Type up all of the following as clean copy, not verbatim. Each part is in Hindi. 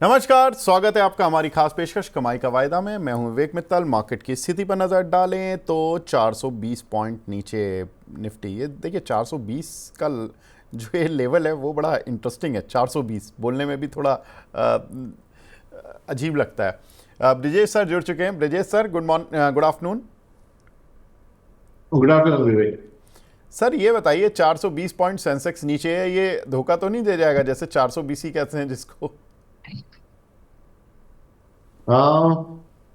नमस्कार, स्वागत है आपका हमारी खास पेशकश कमाई का वायदा में। मैं हूं विवेक मित्तल। मार्केट की स्थिति पर नज़र डालें तो 420 पॉइंट नीचे निफ्टी। ये देखिए 420 का जो ये लेवल है वो बड़ा इंटरेस्टिंग है। 420 बोलने में भी थोड़ा अजीब लगता है। ब्रिजेश सर जुड़ चुके हैं। Brijesh sir, good afternoon. Good afternoon Vivek. Sir ये बताइए, 420 पॉइंट सेंसेक्स नीचे है, ये धोखा तो नहीं दे जाएगा जैसे 420 ही कहते हैं जिसको?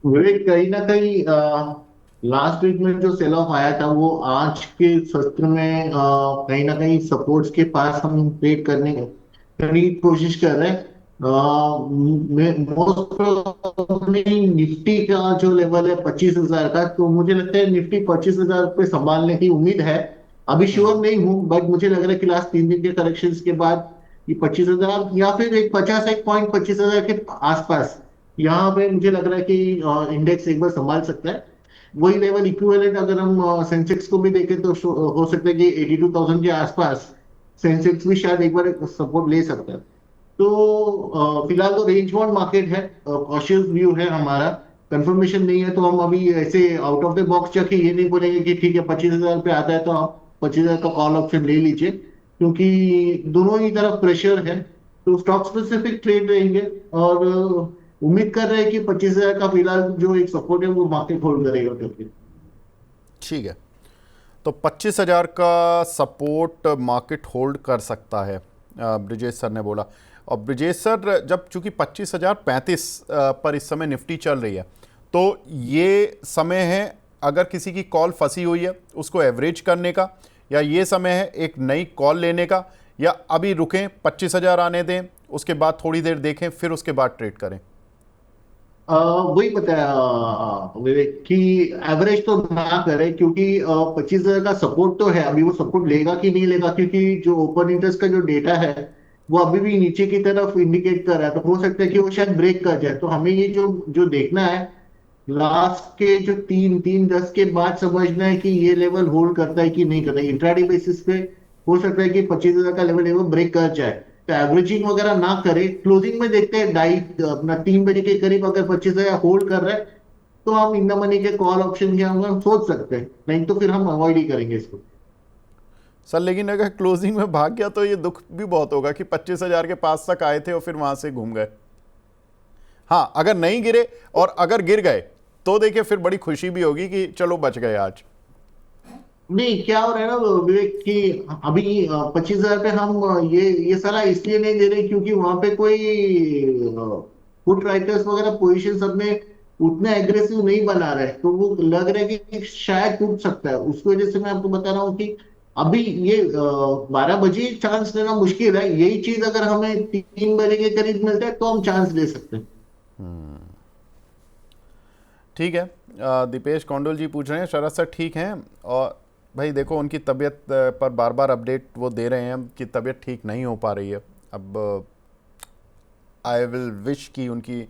विवेक, कहीं ना कहीं लास्ट वीक में जो सेल ऑफ आया था वो आज के सत्र में कहीं ना कहीं सपोर्ट्स के पास हम ट्रेड करने की कोशिश कर रहे हैं। मोस्ट प्रोबेबली निफ्टी का जो लेवल है 25,000 का, तो मुझे लगता है निफ्टी 25,000 पे संभालने की उम्मीद है। अभी श्योर नहीं हूँ, बट मुझे लग रहा है कि लास्ट 3 दिन के करेक्शंस के बाद ये 25,000 या फिर एक 51 पॉइंट 25,000 के आसपास यहाँ पे मुझे लग रहा है कि इंडेक्स एक बार संभाल सकता है। वही लेवल इक्विवेलेंट अगर हम सेंसेक्स को भी देखें तो हो सकता है कि 82,000 के आसपास सेंसेक्स भी शायद एक बार सपोर्ट ले सकता है। तो फिलहाल तो रेंज बाउंड मार्केट है, कॉशियस व्यू है हमारा। कंफर्मेशन नहीं है तो हम अभी ऐसे आउट ऑफ द बॉक्स जाके ये नहीं बोलेंगे कि ठीक है 25,000 पे आता है तो आप 25,000 का कॉल ऑप्शन ले लीजिए, क्योंकि दोनों ही तरफ प्रेशर है। तो स्टॉक स्पेसिफिक ट्रेड रहेंगे और उम्मीद कर रहे हैं कि 25,000 का फिलहाल जो एक सपोर्ट है वो मार्केट होल्ड करेगा करके। ठीक है, तो 25,000 का सपोर्ट मार्केट होल्ड कर सकता है, ब्रिजेश सर ने बोला। और ब्रिजेश सर, जब चूंकि 25,035 पर इस समय निफ्टी चल रही है, तो ये समय है अगर किसी की कॉल फंसी हुई है उसको एवरेज करने का, या ये समय है एक नई कॉल लेने का, या अभी रुकें 25,000 आने दें, उसके बाद थोड़ी देर देखें फिर उसके बाद ट्रेड करें? वही बताया विवेक कि एवरेज तो ना करे, क्योंकि 25,000 का सपोर्ट तो है। अभी वो सपोर्ट लेगा कि नहीं लेगा, क्योंकि जो ओपन इंटरेस्ट का जो डेटा है वो अभी भी नीचे की तरफ इंडिकेट कर रहा है, तो हो सकता है कि वो शायद ब्रेक कर जाए। तो हमें ये जो जो देखना है लास्ट के जो 3-3-10 के बाद समझना है कि ये लेवल होल्ड करता है कि नहीं करता है। इंट्राडे बेसिस पे हो सकता है कि 25,000 का लेवल लेवल ब्रेक कर जाए, तो एवरेजिंग वगैरह ना करे। क्लोजिंग में देखते हैं ढाई अपना 3 बजे के करीब अगर 25,000 होल्ड कर रहा है तो हम इन द मनी के कॉल ऑप्शन के हम सोच सकते हैं, नहीं तो फिर हम अवॉइड ही करेंगे इसको। सर लेकिन अगर क्लोजिंग में भाग गया तो ये दुख भी बहुत होगा कि 25,000 के पास तक आए थे और फिर वहां से घूम गए। हाँ, अगर नहीं गिरे और अगर गिर गए तो देखिए फिर बड़ी खुशी भी होगी कि चलो बच गए आज। नहीं, क्या हो रहा है ना विवेक कि अभी 25,000 पे हम ये सलाह इसलिए नहीं दे रहे क्योंकि वहां पे कोई फुट राइटर्स वगैरह पोजीशन सब में उतना एग्रेसिव नहीं बना रहे, तो वो लग रहा है कि शायद टूट सकता है। उसकी वजह से मैं आपको बता रहा हूँ कि अभी ये 12 बजे चांस लेना मुश्किल है। यही चीज अगर हमें 3 बजे के करीब मिलता है तो हम चांस ले सकते हैं। ठीक है। दीपेश कौंडल जी पूछ रहे हैं शरद सर ठीक हैं? और भाई देखो, उनकी तबीयत पर बार बार अपडेट वो दे रहे हैं कि तबीयत ठीक नहीं हो पा रही है। अब आई विल विश कि उनकी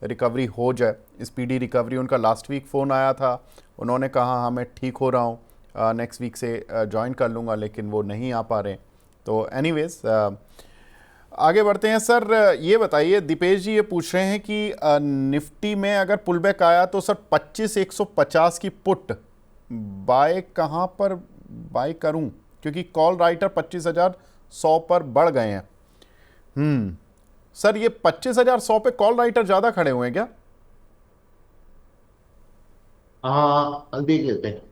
रिकवरी हो जाए, स्पीडी रिकवरी। उनका लास्ट वीक फ़ोन आया था, उन्होंने कहा हाँ मैं ठीक हो रहा हूँ, नेक्स्ट वीक से ज्वाइन कर लूँगा, लेकिन वो नहीं आ पा रहे। तो एनीवेज आगे बढ़ते हैं। सर ये बताइए, दीपेश जी ये पूछ रहे हैं कि निफ्टी में अगर पुल बैक आया तो सर 25,150 की पुट बाय कहाँ पर बाय करूं, क्योंकि कॉल राइटर 25,100 पर बढ़ गए हैं। सर ये 25,100 पे कॉल राइटर ज़्यादा खड़े हुए हैं क्या? हाँ, देख लेते हैं।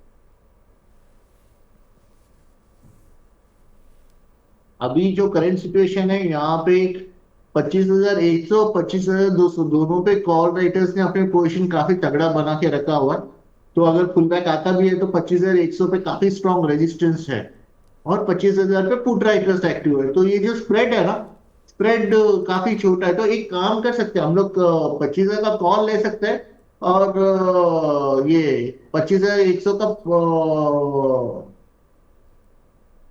अभी जो करंट सिचुएशन है यहाँ पे 25,100 25,200 दोनों पे कॉल राइटर्स ने अपने पोजीशन काफी तगड़ा बना के रखा हुआ है। तो अगर पुल बैक आता भी है तो 25,100 पे काफी स्ट्रॉन्ग रेजिस्टेंस है, और 25,000 पे पुट राइटर्स एक्टिव है। तो ये जो स्प्रेड है ना, स्प्रेड काफी छोटा है। तो एक काम कर सकते हैं हम लोग, 25,000 का कॉल ले सकते हैं और ये 25,100 का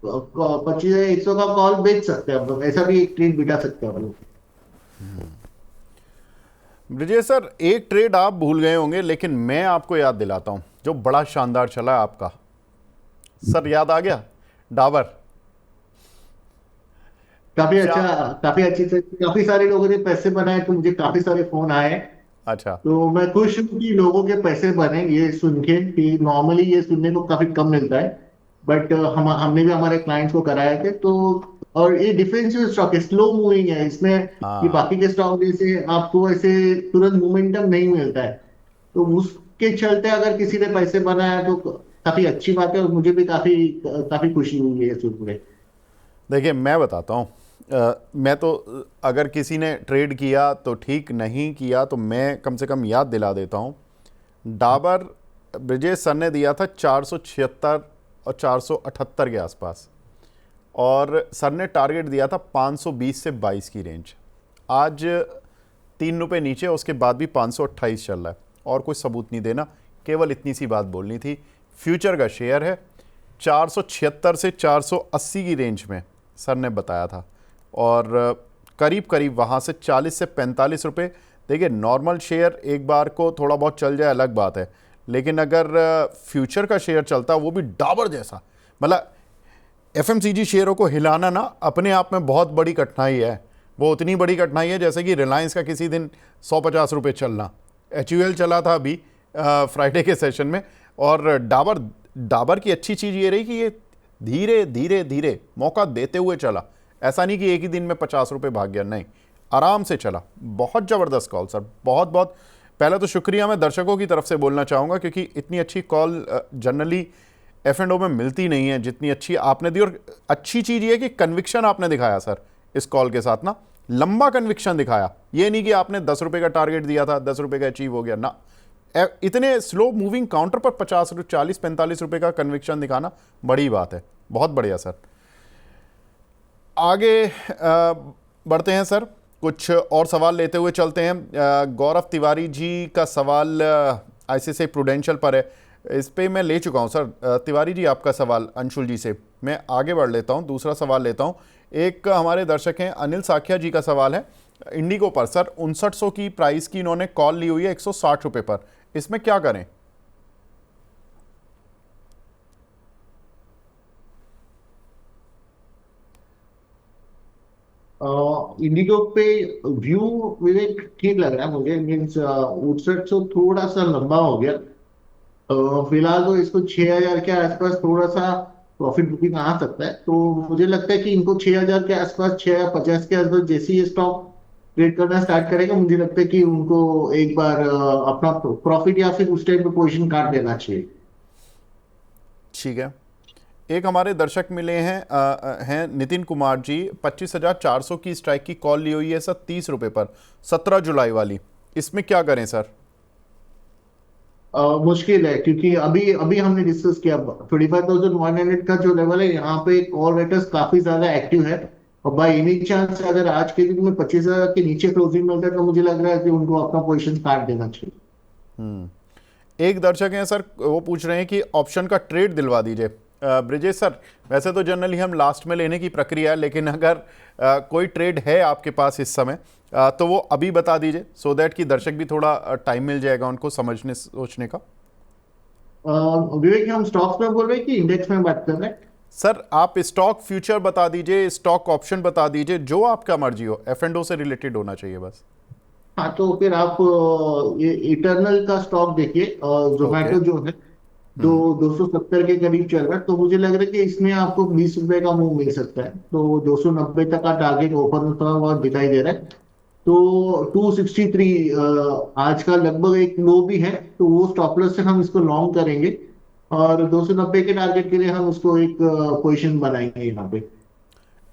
25,100 का कॉल बेच सकते हैं हम लोग। ऐसा भी एक ट्रेड बिठा सकते हैं हम लोग। ब्रिजेश सर, एक ट्रेड आप भूल गए होंगे लेकिन मैं आपको याद दिलाता हूं, जो बड़ा शानदार चला है आपका। सर याद आ गया? डाबर। काफी अच्छा, चार। काफी अच्छी से काफी सारे लोगों ने पैसे बनाए, तो मुझे काफी सारे फोन आए। अच्छा। तो मैं खुश हूँ कि लोगों के पैसे बने, ये सुन के कि नॉर्मली ये सुनने को काफी कम मिलता है। बट हमने भी हमारे क्लाइंट्स को कराए थे तो। और ये डिफेंसिव स्टॉक है, स्लो मूविंग है इसमें। ये हाँ बाकी के स्टॉक जैसे आपको ऐसे तुरंत मोमेंटम नहीं मिलता है। तो उसके चलते अगर किसी ने पैसे बनाया तो काफी अच्छी बात है, और मुझे भी काफी काफी खुशी हुई है ये सुन के। देखिए मैं बताता हूँ, मैं तो अगर किसी ने ट्रेड किया तो ठीक, नहीं किया तो मैं कम से कम याद दिला देता हूँ। डाबर, ब्रिजेश सर ने दिया था 476 और 478 के आसपास, और सर ने टारगेट दिया था 520 से 22 की रेंज। आज 3 रुपये नीचे, उसके बाद भी 528 चल रहा है, और कोई सबूत नहीं देना, केवल इतनी सी बात बोलनी थी। फ्यूचर का शेयर है, 476 से 480 की रेंज में सर ने बताया था, और करीब करीब वहाँ से 40 से 45 रुपये। देखिए नॉर्मल शेयर एक बार को थोड़ा बहुत चल जाए अलग बात है, लेकिन अगर फ्यूचर का शेयर चलता, वो भी डाबर जैसा, मतलब एफएमसीजी शेयरों को हिलाना ना अपने आप में बहुत बड़ी कठिनाई है। वो उतनी बड़ी कठिनाई है जैसे कि रिलायंस का किसी दिन 150 रुपये चलना। एचयूएल चला था अभी फ्राइडे के सेशन में, और डाबर डाबर की अच्छी चीज़ ये रही कि ये धीरे धीरे धीरे मौका देते हुए चला। ऐसा नहीं कि एक ही दिन में 50 रुपये भाग गया, नहीं, आराम से चला। बहुत ज़बरदस्त कॉल सर, बहुत बहुत पहले तो शुक्रिया मैं दर्शकों की तरफ से बोलना चाहूँगा, क्योंकि इतनी अच्छी कॉल जनरली F&O में मिलती नहीं है जितनी अच्छी आपने दी। और अच्छी चीज़ ये है कि कन्विक्शन आपने दिखाया सर इस कॉल के साथ ना, लंबा कन्विक्शन दिखाया। ये नहीं कि आपने 10 रुपये का टारगेट दिया था, 10 रुपये का अचीव हो गया ना। इतने स्लो मूविंग काउंटर पर 50, 40, 45 रुपये का कन्विक्शन दिखाना बड़ी बात है। बहुत बढ़िया सर। आगे बढ़ते हैं सर, कुछ और सवाल लेते हुए चलते हैं। गौरव तिवारी जी का सवाल ICICI प्रूडेंशियल पर है, इस पे मैं ले चुका हूं सर। तिवारी जी आपका सवाल अंशुल जी से, मैं आगे बढ़ लेता हूं, दूसरा सवाल लेता हूं। एक हमारे दर्शक हैं अनिल साखिया जी का सवाल है इंडिगो पर सर, 5900 की प्राइस की इन्होंने कॉल ली हुई है 160 रुपये पर, इसमें क्या करें? इंडिगो पे व्यू विवेक ठीक लग रहा है मुझे, मीन्स 5900 थोड़ा सा लंबा हो गया। फिलहाल तो इसको 6000 के आसपास थोड़ा सा प्रॉफिट बुकिंग आ सकता है, तो मुझे लगता है कि इनको 6000 के आसपास, 6050 के आसपास जैसे ये स्टॉक ट्रेड करना स्टार्ट करेगा, मुझे लगता है कि उनको एक बार अपना प्रॉफिट या फिर उस टाइप पे पोजीशन काट देना चाहिए। ठीक है। एक हमारे दर्शक मिले हैं नितिन कुमार जी, 25,400 की स्ट्राइक की कॉल ली हुई है सर 30 रुपये पर, 17 जुलाई वाली, इसमें क्या करें सर? मुश्किल है, क्योंकि अभी अभी हमने डिस्कस किया 25,100 का जो लेवल है, यहाँ पे कॉल राइटर्स काफी ज्यादा एक्टिव है। और बाई एनी चांस अगर आज के दिन में 25,000 के नीचे क्लोजिंग मिलता है, तो मुझे लग रहा है कि उनको अपना पोजीशन काट देना चाहिए। एक दर्शक हैं सर, वो पूछ रहे हैं कि ऑप्शन का ट्रेड दिलवा दीजिए। ब्रिजेश सर, वैसे तो जनरली हम लास्ट में लेने की प्रक्रिया है, लेकिन अगर कोई ट्रेड है आपके पास इस समय तो वो अभी बता दीजिए, सो दैट कि दर्शक भी थोड़ा टाइम मिल जाएगा उनको समझने सोचने का। विवेक, हम स्टॉक्स में बोल रहे हैं कि इंडेक्स में बात कर रहे हैं? सर आप स्टॉक फ्यूचर बता दीजिए, स्टॉक ऑप्शन बता दीजिए, जो आपका मर्जी हो, F&O से रिलेटेड होना चाहिए बस। हाँ, तो फिर आप ये इटर्नल का स्टॉक देखिए, ओके। जोमेटो जो है, 270 के करीब चल रहा है, तो मुझे लग रहा है कि इसमें आपको 20 रुपए का मूव मिल सकता है, तो 290 तक का टारगेट ओपन होता हुआ दिखाई दे रहा है। तो 263 आज का लगभग एक लो भी है, तो वो स्टॉप लॉस से हम इसको लॉन्ग करेंगे। और 290 के टारगेट के लिए हम उसको एक पोजीशन बनाएंगे यहाँ पे।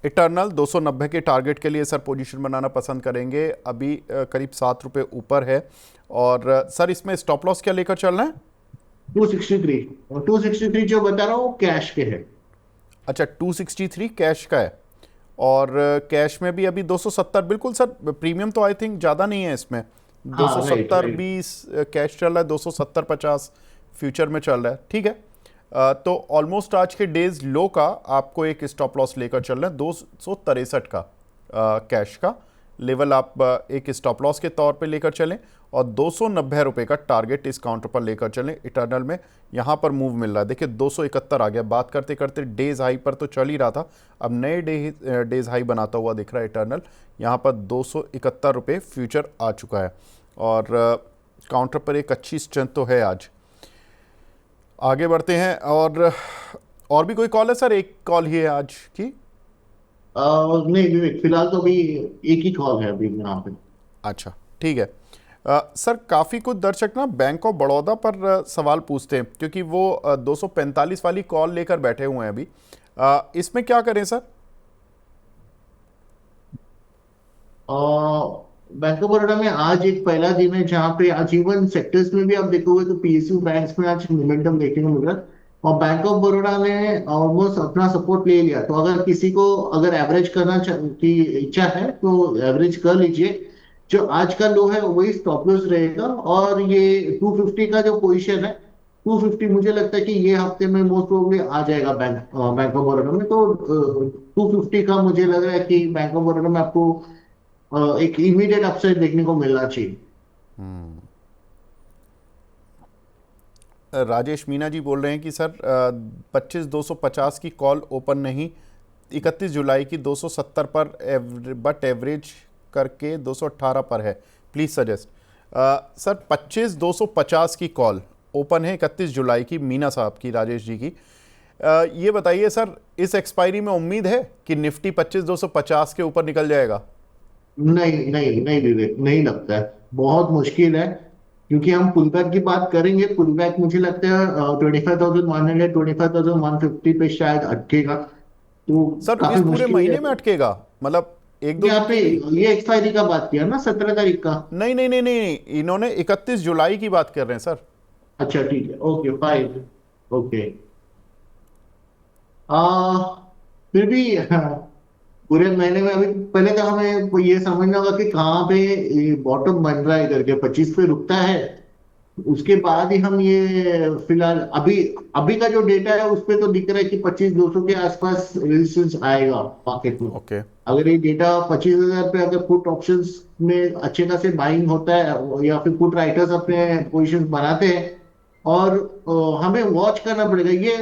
इटर्नल 290 के टारगेट के लिए सर पोजीशन बनाना पसंद करेंगे। अभी करीब 7 रुपये ऊपर है। और सर इसमें स्टॉप लॉस क्या लेकर चलना है? 263, और 263 जो बता रहा हूँ वो कैश के है। अच्छा, 263 कैश का है, और कैश में भी अभी 270, बिल्कुल सर। प्रीमियम तो आई थिंक ज़्यादा नहीं है इसमें, हाँ, राइट 270 राइट। 20 कैश चल रहा है, 270 50 फ्यूचर में चल रहा है, ठीक है। तो ऑलमोस्ट आज के डेज लो का आपको एक स्टॉप लॉस लेकर चल रहे हैं 263 का कैश का। लेवल आप एक स्टॉप लॉस के तौर पे लेकर चलें और 290 रुपये का टारगेट इस काउंटर पर लेकर चलें। इटर्नल में यहाँ पर मूव मिल रहा है, देखिए 271 आ गया। बात करते करते डेज हाई पर तो चल ही रहा था, अब नए डेज हाई बनाता हुआ दिख रहा है इटर्नल। यहाँ पर 271 रुपये फ्यूचर आ चुका है और काउंटर पर एक अच्छी स्ट्रेंथ तो है आज। आगे बढ़ते हैं और भी कोई कॉल है सर? एक कॉल ही है आज की? नहीं विवेक, फिलहाल तो अभी एक ही कॉल है अभी यहाँ पे। अच्छा ठीक है। सर काफ़ी कुछ दर्शक ना बैंक ऑफ बड़ौदा पर सवाल पूछते हैं, क्योंकि वो 245 वाली कॉल लेकर बैठे हुए हैं अभी। इसमें क्या करें सर? बैंक ऑफ बड़ौदा में आज एक पहला दिन है जहाँ पे आजीवन सेक्टर्स में भी आप देखोगे तो पीएसयू बैंक्स में आज मोमेंटम देखने को मिल रहा है। और बैंक ऑफ बड़ौदा ने ऑलमोस्ट अपना सपोर्ट ले लिया, तो अगर किसी को अगर एवरेज करना की इच्छा है तो एवरेज कर लीजिए। जो आज का लो है वही स्टॉप लॉस रहेगा, और ये 250 का जो पोजीशन है 250 मुझे लगता है कि ये हफ्ते में मोस्ट प्रोबेबली आ जाएगा बैंक ऑफ बड़ौदा में। तो 250 का मुझे लग रहा है कि बैंक ऑफ बड़ौदा में आपको एक इमीडिएट अपसाइड देखने को मिलना चाहिए। राजेश मीना जी बोल रहे हैं कि सर 25,250 की कॉल ओपन नहीं, 31 जुलाई की 270 पर बट एवरेज करके 218 पर है, प्लीज़ सजेस्ट। सर 25,250 की कॉल ओपन है 31 जुलाई की, मीना साहब की, राजेश जी की। ये बताइए सर, इस एक्सपायरी में उम्मीद है कि निफ्टी 25,250 के ऊपर निकल जाएगा? नहीं नहीं नहीं विवेक, नहीं लगता है, बहुत मुश्किल है। क्योंकि हम पुल बैक की बात करेंगे, पुल बैक मुझे लगता है 25,100 25,150 पे शायद अटकेगा, तो सर इस काफी पूरे मुश्किल है। महीने में अटकेगा? मतलब एक दो यहाँ दिन पे की नहीं? ये एक्सपायरी का बात किया ना 17 तारीख का। नहीं नहीं नहीं नहीं, इन्होंने 31 जुलाई की बात कर रहे हैं सर। अच्छा ठीक है, ओके फाइन, ओके। आ फिर भी पूरे महीने में अभी पहले तो हमें ये समझना होगा कि कहाँ पे बॉटम बन रहा है करके 25 पे रुकता है, उसके बाद ही हम ये फिलहाल अभी अभी का जो डेटा है उस पे तो दिख रहा है कि 25,200 के आसपास रेजिस्टेंस आएगा मार्केट में। ओके। अगर ये डेटा 25,000 पे अगर पुट ऑप्शंस में अच्छे खासे बाइंग होता है या फिर पुट राइटर्स अपने पोजीशन बनाते हैं, और हमें वॉच करना पड़ेगा ये।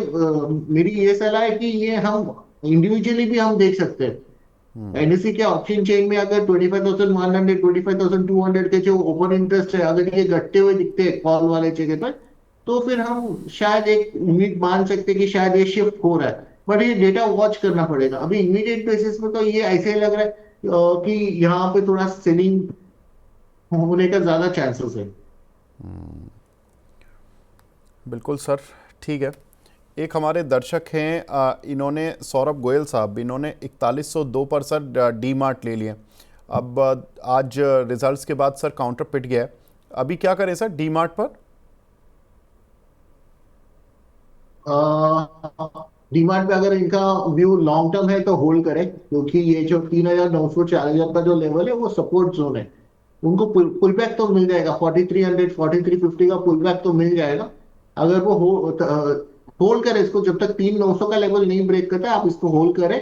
मेरी ये सलाह है कि ये हम इंडिविजुअली भी हम देख सकते हैं। एनएससी के ऑप्शन चेन में अगर 25,100 25,200 के जो ओपन इंटरेस्ट है अगर ये घटते हुए दिखते हैं कॉल वाले जगह पर, तो फिर हम शायद एक उम्मीद मान सकते हैं कि शायद ये शिफ्ट हो रहा है। बट ये डेटा वॉच करना पड़ेगा। अभी इमीडिएट बेसिस में तो ये ऐसे ही लग रहा है कि यहाँ पे थोड़ा सेलिंग होने का ज्यादा चांसेस है। बिल्कुल सर, ठीक है। एक हमारे दर्शक हैं, इन्होंने सौरभ गोयल साहब, इन्होंने 4102 पर सर डी मार्ट ले लिए। अब आज रिजल्ट्स के बाद सर काउंटर पिट गया है, अभी क्या करें सर डी मार्ट पर? डिमांड पे अगर इनका व्यू लॉन्ग टर्म है तो होल्ड करें, क्योंकि ये जो 3,900 4,000 का जो लेवल है वो सपोर्ट जोन है। उनको पुल बैक तो मिल जाएगा, 4300 4350 का पुल बैक तो मिल जाएगा। अगर वो होल्ड करें इसको, जब तक 3,900 का लेवल नहीं ब्रेक करता आप इसको होल्ड करें।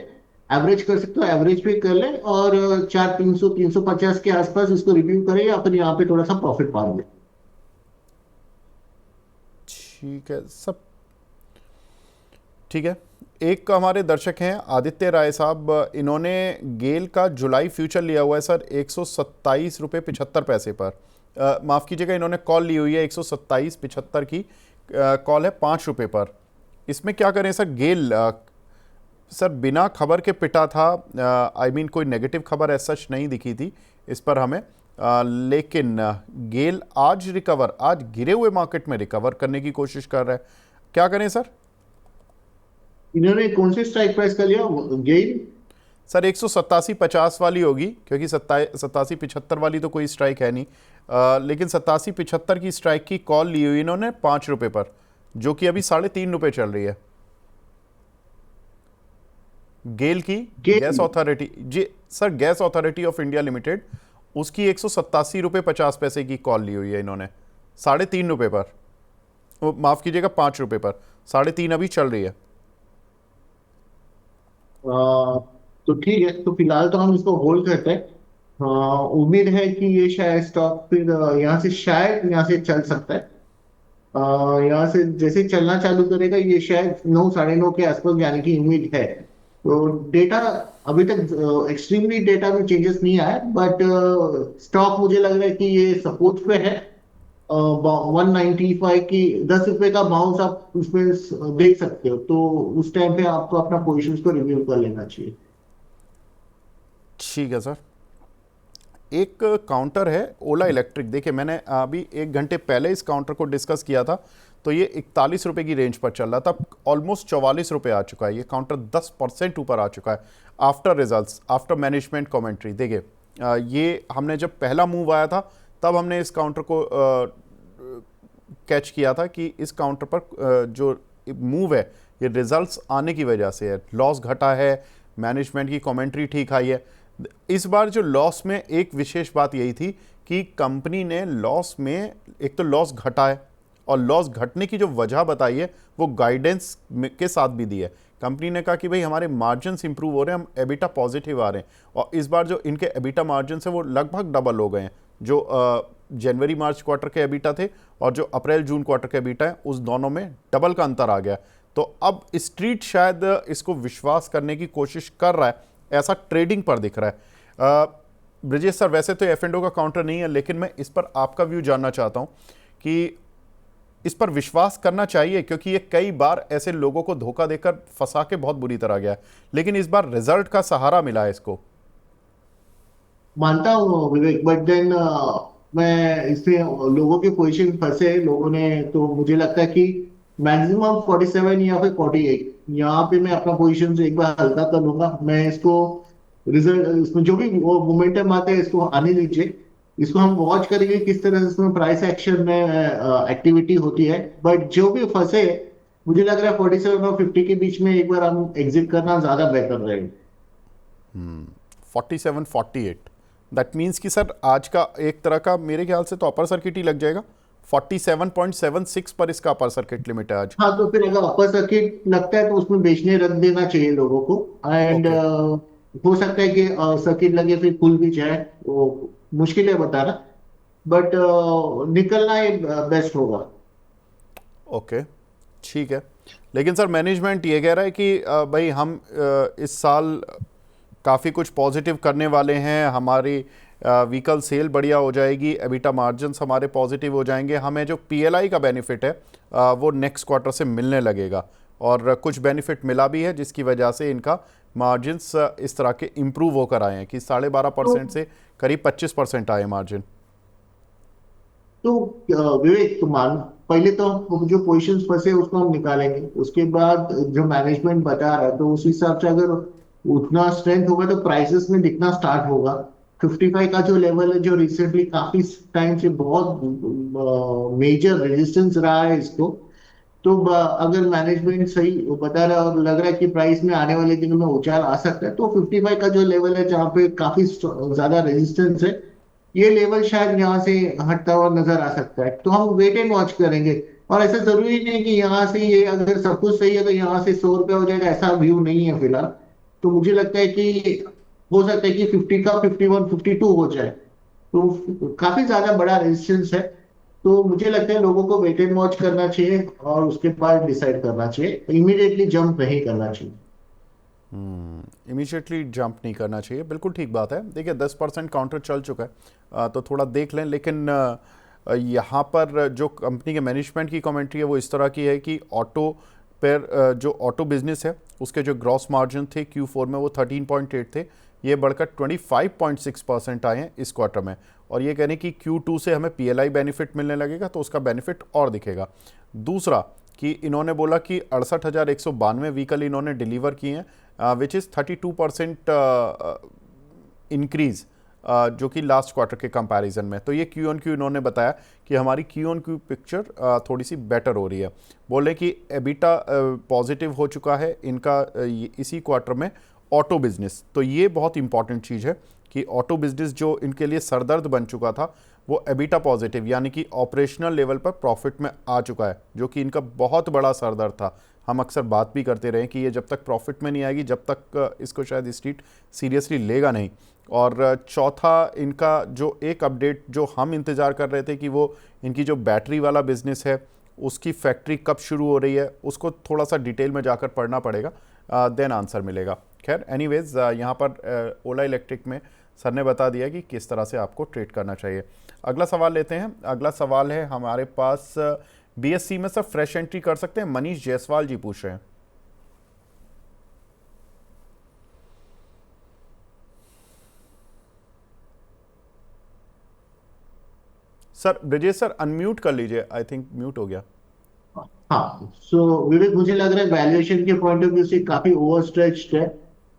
एवरेज कर सकते हो, एवरेज भी कर लें, और 4,300 350 के आसपास इसको रिव्यू करें, या फिर यहाँ पे थोड़ा सा प्रॉफिट पा लें। ठीक है सब, ठीक है। एक हमारे दर्शक हैं आदित्य राय साहब, इन्होंने गेल का जुलाई फ्यूचर लिया हुआ है सर 127 रुपये 75 पैसे पर। माफ़ कीजिएगा, इन्होंने कॉल ली हुई है 127.75 की कॉल है 5 रुपये पर। इसमें क्या करें सर? गेल सर बिना खबर के पिटा था, आई मीन कोई नेगेटिव खबर ऐसा सच नहीं दिखी थी इस पर हमें, लेकिन गेल आज रिकवर, आज गिरे हुए मार्केट में रिकवर करने की कोशिश कर रहा है, क्या करें सर? इन्होंने कौन से स्ट्राइक प्राइस का लिया गेल? सर 187.50 वाली होगी, क्योंकि 87.75 वाली तो कोई स्ट्राइक है नहीं, लेकिन 87.75 की स्ट्राइक की कॉल ली हुई इन्होंने 5 रुपये पर, जो कि अभी 3.5 रुपये चल रही है। गेल की गैस अथॉरिटी, जी sir, gas authority of India limited, उसकी 187 रुपये 50 पैसे की कॉल ली हुई है इन्होंने 3.5 रुपये पर, माफ़ कीजिएगा 5 रुपये पर, 3.5 अभी चल रही है। तो ठीक है, तो फिलहाल तो हम इसको होल्ड करते हैं। हाँ, उम्मीद है कि ये शायद स्टॉक फिर यहाँ से चल सकता है। यहाँ से जैसे चलना चालू करेगा ये शायद 9 साढ़े 9 के आसपास जाने की उम्मीद है। तो डेटा अभी तक एक्सट्रीमली डेटा में चेंजेस नहीं आया, बट स्टॉक मुझे लग रहा है कि ये सपोर्ट पे है। 195 की 10 रुपए का बाउंस आप उसमें देख सकते हो, तो उस टाइम पे आपको अपना पोजिशन को रिव्यू कर लेना चाहिए। ठीक है सर। एक काउंटर है ओला इलेक्ट्रिक, देखिए मैंने अभी 1 घंटे पहले इस काउंटर को डिस्कस किया था, तो ये 41 रुपए की रेंज पर चल रहा था, ऑलमोस्ट 44 रुपए आ चुका है। ये काउंटर 10% ऊपर आ चुका है after results, after management commentary. देखिए ये हमने जब पहला मूव आया था तब हमने इस काउंटर को कैच किया था कि इस काउंटर पर जो मूव है ये रिजल्ट्स आने की वजह से है, लॉस घटा है, मैनेजमेंट की कमेंट्री ठीक आई है। इस बार जो लॉस में एक विशेष बात यही थी कि कंपनी ने लॉस में एक तो लॉस घटा है, और लॉस घटने की जो वजह बताई है वो गाइडेंस के साथ भी दी है। कंपनी ने कहा कि भाई हमारे मार्जिन्स इंप्रूव हो रहे हैं, हम एबिटा पॉजिटिव आ रहे हैं, और इस बार जो इनके एबिटा मार्जिन्स है वो लगभग डबल हो गए हैं। जो जनवरी मार्च क्वार्टर के एबिटा थे और जो अप्रैल जून क्वार्टर के एबिटा है, उस दोनों में डबल का अंतर आ गया। तो अब स्ट्रीट शायद इसको विश्वास करने की कोशिश कर रहा है, ऐसा ट्रेडिंग पर दिख रहा है। ब्रिजेश सर, वैसे तो F&O का काउंटर नहीं है, लेकिन मैं इस पर आपका व्यू जानना चाहता हूं कि इस पर विश्वास करना चाहिए, क्योंकि ये कई बार ऐसे लोगों को धोखा देकर फंसा के बहुत बुरी तरह गया है, लेकिन इस बार रिजल्ट का सहारा मिला है इसको। मानता हूँ विवेक, बट देन मैं इसमें लोगों के पोजीशन फंसे लोगों ने, तो मुझे लगता है कि मैक्सिमम 47 या फिर 48 यहाँ पे मैं अपना पोजीशन से एक बार हल्का कर लूंगा। मैं इसको रिजल्ट, इसमें जो भी वो मोमेंटम आता है इसको आने दीजिए। इसको हम वॉच करेंगे किस तरह से इसमें प्राइस एक्शन में एक्टिविटी होती है, बट जो भी फंसे मुझे लग रहा है 47 और 50 के बीच में एक बार हम एग्जिट करना ज्यादा बेहतर रहेगा। 47-48, दैट मीन्स कि सर आज का एक तरह का मेरे ख्याल से तो अपर सर्किट ही लग जाएगा। 47.76 पर इसका अपर सर्किट लिमिट है आज। हाँ, तो फिर अगर अपर सर्किट लगता है तो उसमें बेचने रख देना चाहिए लोगों को। And okay. हो सकता है कि सर्किट लगे फिर खुल भी जाए, वो मुश्किल है बताना, बट निकलना ही बेस्ट होगा। ओके, ठीक है। लेकिन सर मैनेजमेंट ये कह रहा है कि भाई हम इस साल काफ़ी कुछ पॉजिटिव करने वाले हैं, हमारी व्हीकल सेल बढ़िया हो जाएगी, एबिटा मार्जिन्स हमारे पॉजिटिव हो जाएंगे, हमें जो पीएलआई का बेनिफिट है वो नेक्स्ट क्वार्टर से मिलने लगेगा, और कुछ बेनिफिट मिला भी है जिसकी वजह से इनका मार्जिन्स इस तरह के इम्प्रूव होकर आए हैं कि 12.5% से करीब 25% आए मार्जिन। तो विवेक, तो मान पहले तो हम जो पोजीशंस फंसे उसको हम निकालेंगे, उसके बाद जो मैनेजमेंट बता रहा है तो उस हिसाब से अगर उतना स्ट्रेंथ होगा तो प्राइसेस में दिखना स्टार्ट होगा। 55 का जो लेवल है, जो रिसेंटली काफी टाइम से बहुत मेजर रेजिस्टेंस रहा है इसको, तो अगर मैनेजमेंट सही बता रहा है और लग रहा है कि प्राइस में आने वाले दिनों में उछाल आ सकता है, तो 55 का जो लेवल है जहाँ पे काफी ज्यादा रेजिस्टेंस है, ये लेवल शायद यहाँ से हटता हुआ नजर आ सकता है। तो हम वेट एंड वॉच करेंगे। और ऐसा जरूरी नहीं कि यहाँ से ये अगर सब कुछ सही है तो यहाँ से 100 रुपये हो जाएगा, ऐसा व्यू नहीं है फिलहाल। तो मुझे लगता है कि हो सकता है कि 50 का 51 52 हो जाए, तो काफी ज्यादा बड़ा रेजिस्टेंस है। तो मुझे लगता है लोगों को वेट एंड वॉच करना चाहिए और उसके बाद डिसाइड करना चाहिए, इमीडिएटली जंप नहीं करना चाहिए। इमीडिएटली जंप नहीं करना चाहिए, बिल्कुल ठीक बात है। देखिए 10% काउंटर चल चुका है, तो थोड़ा देख लें, लेकिन यहाँ पर जो कंपनी के मैनेजमेंट की कमेंट्री है वो इस तरह की है कि ऑटो पर जो ऑटो बिजनेस है उसके जो ग्रॉस मार्जिन थे Q4 में वो 13.8 थे, ये बढ़कर 25.6% आए हैं इस क्वार्टर में, और ये कहने कि Q2 से हमें पीएलआई बेनिफिट मिलने लगेगा तो उसका बेनिफिट और दिखेगा। दूसरा कि इन्होंने बोला कि 68,192 व्हीकल इन्होंने डिलीवर किए हैं, विच इज़ 32% इंक्रीज़ जो कि लास्ट क्वार्टर के कंपैरिजन में। तो ये क्यू ऑन क्यू इन्होंने बताया कि हमारी क्यू ऑन क्यू पिक्चर थोड़ी सी बेटर हो रही है। बोले कि एबिटा पॉजिटिव हो चुका है इनका इसी क्वार्टर में ऑटो बिजनेस, तो ये बहुत इंपॉर्टेंट चीज़ है कि ऑटो बिजनेस जो इनके लिए सरदर्द बन चुका था वो एबिटा पॉजिटिव यानी कि ऑपरेशनल लेवल पर प्रॉफिट में आ चुका है, जो कि इनका बहुत बड़ा सरदर्द था। हम अक्सर बात भी करते रहे कि ये जब तक प्रॉफिट में नहीं आएगी, जब तक इसको शायद स्ट्रीट सीरियसली लेगा नहीं। और चौथा, इनका जो एक अपडेट जो हम इंतज़ार कर रहे थे कि वो इनकी जो बैटरी वाला बिजनेस है उसकी फैक्ट्री कब शुरू हो रही है, उसको थोड़ा सा डिटेल में जाकर पढ़ना पड़ेगा, देन आंसर मिलेगा। खैर एनीवेज, यहाँ पर ओला इलेक्ट्रिक में सर ने बता दिया कि किस तरह से आपको ट्रेड करना चाहिए। अगला सवाल लेते हैं। अगला सवाल है हमारे पास, बीएससी में सर फ्रेश एंट्री कर सकते हैं? मनीष जायसवाल जी पूछ रहे हैं। सर ब्रिजेश सर अनम्यूट कर लीजिए, आई थिंक म्यूट हो गया। हाँ, सो विवेक, मुझे लग रहा है वैल्यूएशन के पॉइंट ऑफ व्यू से काफी ओवरस्ट्रेच्ड है।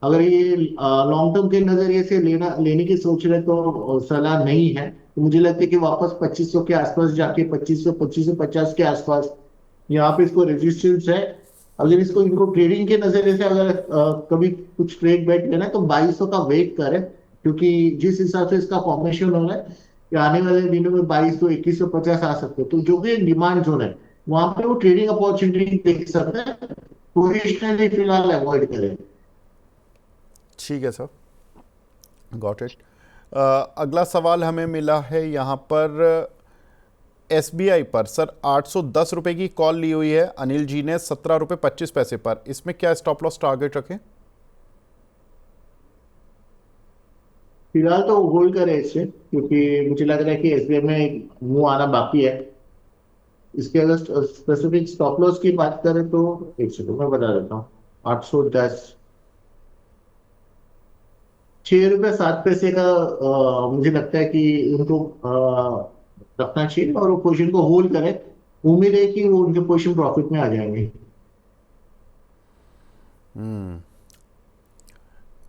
अगर ये लॉन्ग टर्म के नजरिए से लेने की सोच रहे तो सलाह नहीं है। तो मुझे लगता है कि वापस 2500 के आसपास जाके 2500 2550 के आसपास यहाँ पे इसको रेजिस्टेंस है। अगर इसको इनको ट्रेडिंग के नजरिए से अगर कभी कुछ ट्रेड बैठ लेना है तो 2200 का वेट करें, क्योंकि जिस हिसाब से इसका फॉर्मेशन हो रहा है कि आने वाले दिनों में 2200 2150 आ सकते हैं। तो जो भी डिमांड जोन है वहां पे वो ट्रेडिंग अपॉर्चुनिटी देख सकते हैं। पोजिशनली फिलहाल अवॉइड करें। ठीक है सर, गॉट इट। अगला सवाल हमें मिला है यहाँ पर एसबीआई पर। सर 810 रुपये की कॉल ली हुई है अनिल जी ने 17 रुपये 25 पैसे पर, इसमें क्या स्टॉप लॉस टारगेट रखें? फिलहाल तो होल्ड करें इसे, क्योंकि मुझे लग रहा है कि एसबीआई में मुंह आना बाकी है। इसके अगर स्पेसिफिक स्टॉप लॉस की बात करें तो एक सेकंड मैं बता देता हूँ। 810, 6 रुपये 7 पैसे का मुझे लगता है कि उनको रखना चाहिए और वो पोजीशन को होल्ड करें। उम्मीद है कि वो उनके पोजीशन प्रॉफिट में आ जाएंगे।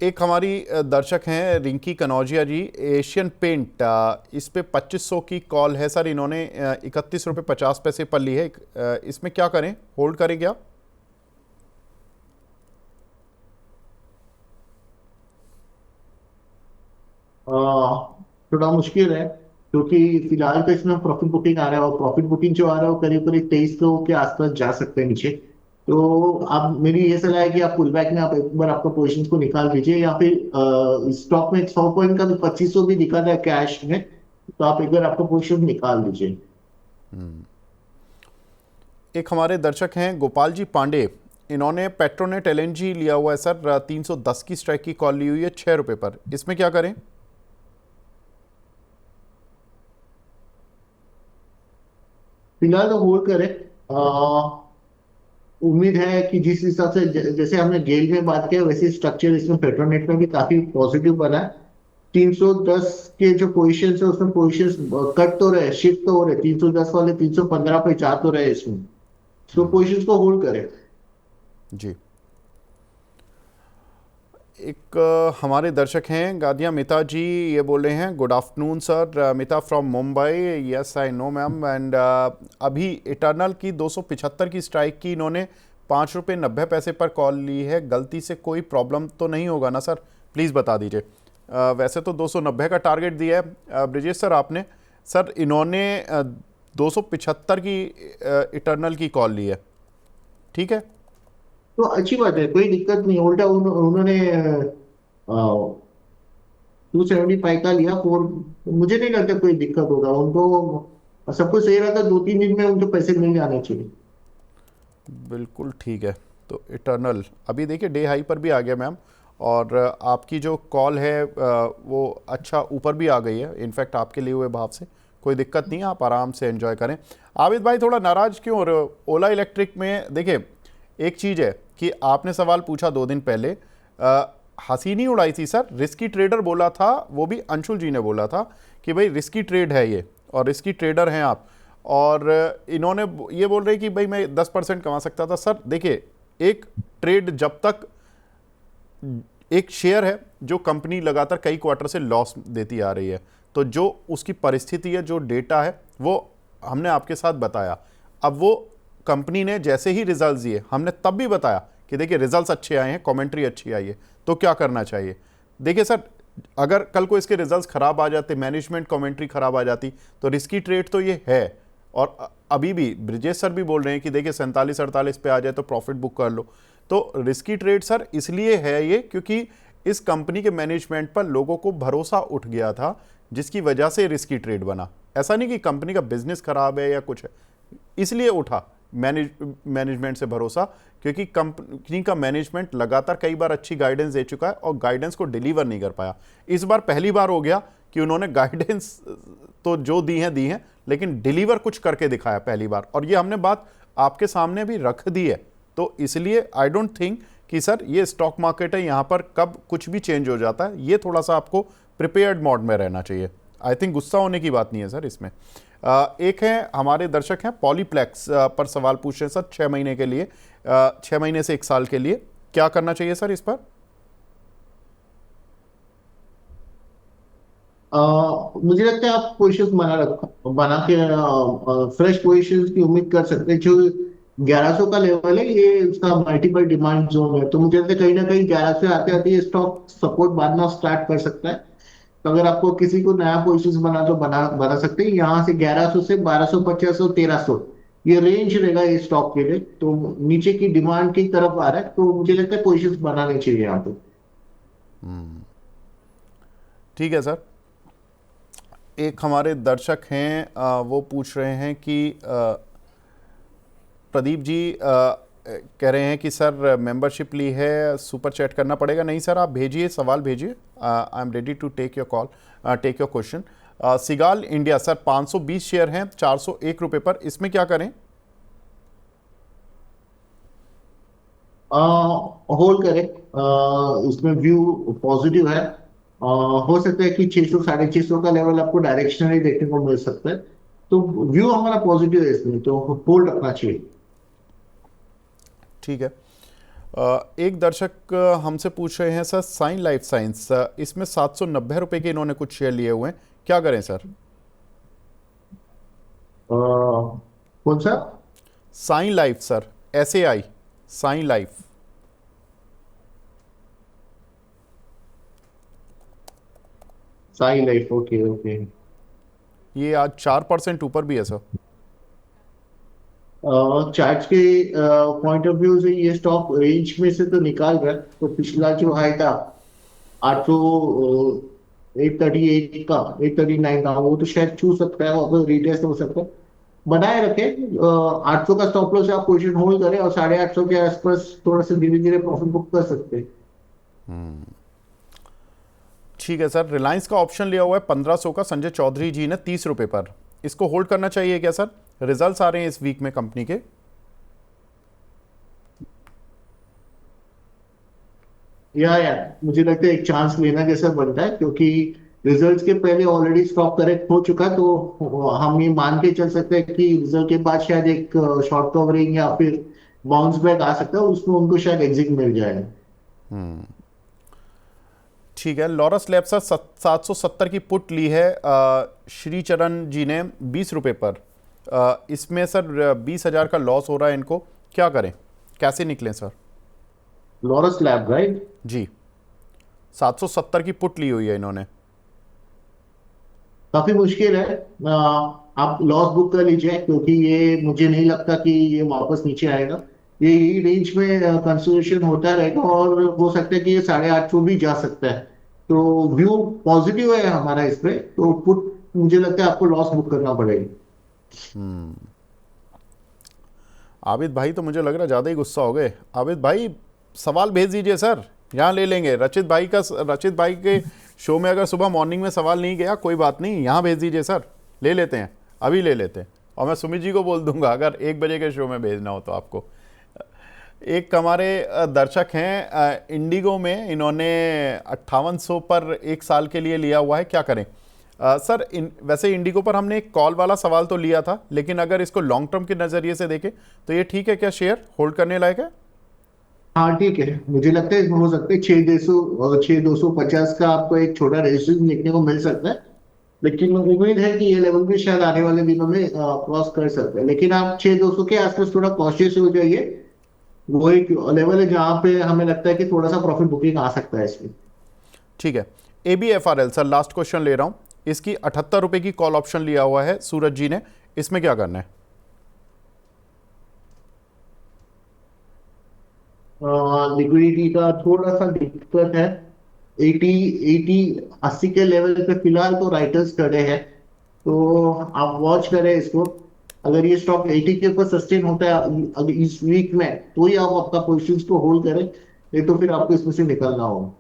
एक हमारी दर्शक हैं रिंकी कनौजिया जी, एशियन पेंट, इस पे 2500 की कॉल है सर, इन्होंने 31 रुपये 50 पैसे पर ली है। इसमें क्या करें, होल्ड करें क्या? थोड़ा मुश्किल है, क्योंकि फिलहाल तो इसमें प्रॉफिट बुकिंग आ रहा है और प्रॉफिट बुकिंग जो आ रहा है वो करीब करीब 2300 के आसपास जा सकते हैं नीचे। तो आप, मेरी ये सलाह है कि आप पुल बैक में आप एक बार आपका पोजीशन को निकाल दीजिए, या फिर स्टॉक में 100 पॉइंट का भी 2500 भी दिखा रहा है कैश में, तो आप एक बार आपका पोजीशन निकाल दीजिए। एक हमारे दर्शक हैं गोपाल जी पांडे, इन्होंने पेट्रोनेट एलएनजी लिया हुआ है सर, 310 की स्ट्राइक की कॉल ली हुई है 6 रुपये पर, इसमें क्या करें? फिलहाल तो होल्ड करें। उम्मीद है कि जिस हिसाब से जैसे हमने गेल में बात किया वैसे स्ट्रक्चर इसमें पेट्रोनेट में भी काफी पॉजिटिव बना है। 310 के जो पोजीशन है उसमें पोजीशन कट तो रहे, शिफ्ट तो हो रहे, 310 वाले 315 पे जा तो रहे इसमें। तो पोजीशन को होल्ड करें जी। एक हमारे दर्शक हैं गादिया मिता जी, ये बोल रहे हैं गुड आफ्टरनून सर, मिता from Mumbai. Yes I know ma'am, and अभी इटर्नल की 275 की स्ट्राइक की इन्होंने 5 रुपये 90 पैसे पर कॉल ली है, गलती से कोई प्रॉब्लम तो नहीं होगा ना सर, प्लीज़ बता दीजिए। वैसे तो 290 का टारगेट दिया है ब्रिजेश सर आपने, सर इन्होंने 275 की इटर्नल की कॉल ली है, ठीक है? तो अच्छी बात है, कोई दिक्कत नहीं। उल्टा उन्होंने 275 का लिया फोर, मुझे नहीं लगता कोई दिक्कत होगा उनको। सब कुछ सही रहा था, 2-3 दिन में उनको पैसे मिल जाने चाहिए। बिल्कुल ठीक है। तो इटर्नल अभी देखिए डे हाई पर भी आ गया मैम, और आपकी जो कॉल है वो अच्छा ऊपर भी आ गई है, इनफैक्ट आपके लिए हुए भाव से कोई दिक्कत नहीं है, आप आराम से एंजॉय करें। आबिद भाई थोड़ा नाराज़ क्यों हो रहे हो? ओला इलेक्ट्रिक में देखिए एक चीज़ है कि आपने सवाल पूछा 2 दिन पहले, हंसी नहीं उड़ाई थी सर, रिस्की ट्रेडर बोला था, वो भी अंशुल जी ने बोला था कि भाई रिस्की ट्रेड है ये और रिस्की ट्रेडर हैं आप, और इन्होंने ये बोल रहे कि भाई मैं 10% कमा सकता था। सर देखिए एक ट्रेड जब तक, एक शेयर है जो कंपनी लगातार कई क्वार्टर से लॉस देती आ रही है, तो जो उसकी परिस्थिति है, जो डेटा है वो हमने आपके साथ बताया। अब वो कंपनी ने जैसे ही रिजल्ट्स दिए हमने तब भी बताया कि देखिए रिजल्ट्स अच्छे आए हैं, कमेंट्री अच्छी आई है, तो क्या करना चाहिए। देखिए सर अगर कल को इसके रिजल्ट्स खराब आ जाते, मैनेजमेंट कमेंट्री खराब आ जाती, तो रिस्की ट्रेड तो ये है, और अभी भी ब्रिजेश सर भी बोल रहे हैं कि देखिए 47-48 पे आ जाए तो प्रॉफिट बुक कर लो। तो रिस्की ट्रेड सर इसलिए है ये क्योंकि इस कंपनी के मैनेजमेंट पर लोगों को भरोसा उठ गया था, जिसकी वजह से रिस्की ट्रेड बना। ऐसा नहीं कि कंपनी का बिजनेस खराब है या कुछ है, इसलिए उठा मैनेजमेंट से भरोसा, क्योंकि कंपनी का मैनेजमेंट लगातार कई बार अच्छी गाइडेंस दे चुका है और गाइडेंस को डिलीवर नहीं कर पाया। इस बार पहली बार हो गया कि उन्होंने गाइडेंस तो जो दी हैं लेकिन डिलीवर कुछ करके दिखाया पहली बार, और ये हमने बात आपके सामने भी रख दी है। तो इसलिए आई डोंट थिंक कि सर ये स्टॉक मार्केट है, यहाँ पर कब कुछ भी चेंज हो जाता है, ये थोड़ा सा आपको प्रिपेयर्ड मोड में रहना चाहिए। आई थिंक गुस्सा होने की बात नहीं है सर इसमें। एक है हमारे दर्शक हैं पॉलीप्लेक्स पर सवाल पूछ रहे हैं सर 6 महीने के लिए, 6 महीने से 1 साल के लिए क्या करना चाहिए सर इस पर? मुझे लगता है आप पोजिशंस बना के फ्रेश पोजिशंस की उम्मीद कर सकते हैं। जो 1100 का लेवल है ये उसका मल्टीपल डिमांड जोन है, तो मुझे लगता है कहीं ना कहीं 1100 से आते आते ये स्टॉक सपोर्ट बनाना स्टार्ट कर सकता है। तो अगर आपको किसी को नया पोजिशन बना तो बना सकते हैं। यहाँ से 1100 से 1250 और 1300 ये रेंज रहेगा ये स्टॉक के लिए, तो नीचे की डिमांड की तरफ आ रहा है, तो मुझे लगता है पोजिशन बनाने चाहिए यहाँ पे। ठीक है सर। एक हमारे दर्शक हैं वो पूछ रहे हैं कि प्रदीप जी कह रहे हैं कि सर मेंबरशिप ली है, सुपर चैट करना पड़ेगा? नहीं सर, आप भेजिए, सवाल भेजिए, I am ready to take your call, take your question. सिगाल इंडिया सर 520 शेयर हैं 401 रुपए पर, इसमें क्या करें? होल्ड करें, इसमें व्यू पॉजिटिव है। हो सकता है कि 600 650 का लेवल आपको डायरेक्शनली देखने को मिल सकता है, तो व्यू हमारा पॉजिटिव है इसमें, तो होल्ड रखना चाहिए। ठीक है। एक दर्शक हमसे पूछ रहे हैं सर साइन लाइफ साइंस, इसमें 790 रुपए के इन्होंने कुछ शेयर लिए हुए हैं, क्या करें सर? कौन सा? Sign life sir, SAI, sign life. Sai Life, okay okay. ये आज 4% ऊपर भी है सर। चार्ट के पॉइंट ऑफ व्यू से ये स्टॉक रेंज में से तो निकाल रहा है, तो पिछला जो हाई था 800 838 का 839 का, वो तो शायद छू सकता है, वापस रिटेस्ट हो सकता है। बनाए रखे 800 का स्टॉप लॉस आप पोजीशन होल्ड करें और 850 के आसपास थोड़ा सा धीरे धीरे प्रॉफिट बुक कर सकते हैं। ठीक है सर। रिलायंस का ऑप्शन लिया हुआ है 1500 का संजय चौधरी जी ने 30 रुपए पर, इसको होल्ड करना चाहिए क्या सर? रिजल्ट्स आ रहे हैं इस वीक में कंपनी के। मुझे लगता है एक चांस लेना जैसा बनता है, क्योंकि रिजल्ट्स के पहले ऑलरेडी स्टॉक करेक्ट हो चुका, तो हम ये मान के चल सकते हैं कि रिजल्ट के बाद शायद एक शॉर्ट कवरिंग या फिर बाउंस बैक आ सकता है, उसमें उनको शायद एग्जिट मिल जाएगा। ठीक है। लॉरस लैब सर 770 की पुट ली है श्रीचरण जी ने 20 रुपए पर, इसमें सर 20,000 का लॉस हो रहा है इनको, क्या करें, कैसे निकलें सर? लॉरस लैब राइट जी, 770 की पुट ली हुई है इन्होंने। काफी मुश्किल है, आप लॉस बुक कर लीजिए, क्योंकि ये मुझे नहीं लगता कि ये वापस नीचे आएगा। ये रेंज में कंसोलिडेशन होता रहेगा और हो सकता है कि ये 850 भी जा सकता है, तो व्यू पॉजिटिव है हमारा इस पे, तो पुट मुझे लगता है आपको लॉस बुक करना पड़ेगा। आबिद भाई तो मुझे लग रहा है ज़्यादा ही गुस्सा हो गए। आबिद भाई सवाल भेज दीजिए सर, यहाँ ले लेंगे। रचित भाई के शो में अगर सुबह मॉर्निंग में सवाल नहीं गया कोई बात नहीं, यहाँ भेज दीजिए सर, ले लेते हैं, अभी ले लेते हैं। और मैं सुमित जी को बोल दूंगा अगर 1 बजे के शो में भेजना हो तो आपको। एक हमारे दर्शक हैं इंडिगो में, इन्होंने 5800 पर 1 साल के लिए लिया हुआ है, क्या करें सर? वैसे इंडिगो पर हमने एक कॉल वाला सवाल तो लिया था, लेकिन अगर इसको लॉन्ग टर्म के नज़रिए से देखें तो ये ठीक है क्या, शेयर होल्ड करने लायक है? हाँ ठीक है, मुझे लगता है हो सकता है 6250 का आपको एक छोटा रेजिस्टेंस देखने को मिल सकता है, लेकिन उम्मीद है कि ये लेवल भी शायद आने वाले दिनों में क्रॉस कर सकते हैं। लेकिन आप 6200 के आसपास थोड़ा कॉशियस हो जाइए, वो एक लेवल है जहाँ पे हमें लगता है कि थोड़ा सा प्रॉफिट बुकिंग आ सकता है इसमें। ठीक है। ABFRL सर लास्ट क्वेश्चन ले रहा हूँ, इसकी 78 रुपए की कॉल ऑप्शन लिया हुआ है सूरज जी ने, इसमें क्या करना है? लिक्विडिटी का थोड़ा सा दिक्कत है। 80 80 80 के लेवल पे फिलहाल तो राइटर्स खड़े हैं, तो आप वॉच करें इसको। अगर ये स्टॉक 80 के ऊपर सस्टेन होता है अगर इस वीक में, तो ही आप आपका पोजिशंस को होल्ड करें, नहीं तो फिर आपको इसमें से निकलना होगा।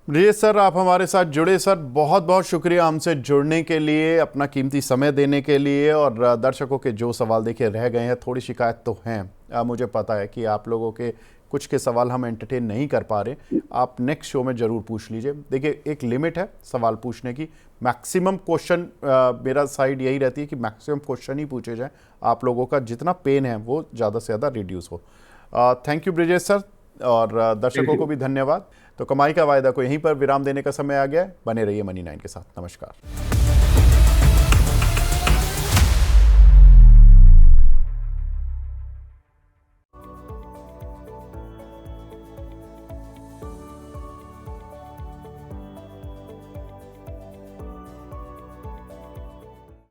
ब्रिजेश सर, आप हमारे साथ जुड़े सर, बहुत बहुत शुक्रिया हमसे जुड़ने के लिए, अपना कीमती समय देने के लिए। और दर्शकों के जो सवाल देखिए रह गए हैं, थोड़ी शिकायत तो हैं, मुझे पता है कि आप लोगों के कुछ के सवाल हम एंटरटेन नहीं कर पा रहे। आप नेक्स्ट शो में ज़रूर पूछ लीजिए। देखिए, एक लिमिट है सवाल पूछने की, मैक्सिमम क्वेश्चन, मेरा साइड यही रहती है कि मैक्सिमम क्वेश्चन ही पूछे जाएँ, आप लोगों का जितना पेन है वो ज़्यादा से ज़्यादा रिड्यूस हो। थैंक यू ब्रिजेश सर, और दर्शकों को भी धन्यवाद। तो कमाई का वायदा को यहीं पर विराम देने का समय आ गया है। बने रहिए मनी 9 के साथ। नमस्कार।